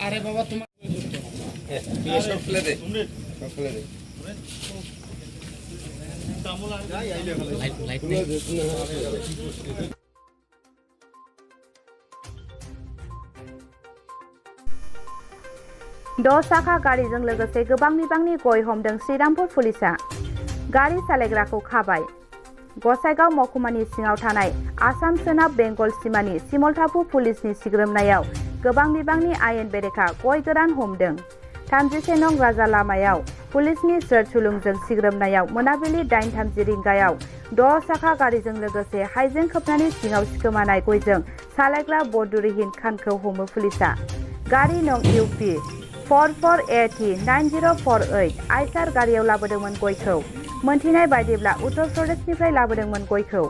अरे बाबा तुम साखा गारिजों लोगोसे गोबां बिबांनि गय हमदों श्रीरामपुर पुलिसा। गारि सालायग्राखौ खाबाय। गसाइगाव महकुमानि सिङाव थानाय आसाम सोनाब बेंगल सिमानि सिमलथाफु पुलिसनि सिग्रोमनायाव गोबां बिबांनि आयेन बेरेखा गय गोरान हमदों। 31 नं राजा लामायाव पुलिसनि सोर सुलुंजों सिग्रोमनायाव मोनाबिलि 8:30 रिंगायाव 6 साखा गारिजों लोगोसे हाइजें खोबनानै सिङाव सिखोमानाय गयजों सालायग्रा बदुरिहिन खानखौ हमो पुलिसा। गारि नं UP 44AT9048 आइसार गारियाव लाबोदोंमोन गयखौ। मोनथिनाय बायदिब्ला उत्तर प्रदेशनिफ्राय लाबोदोंमोन गयखौ।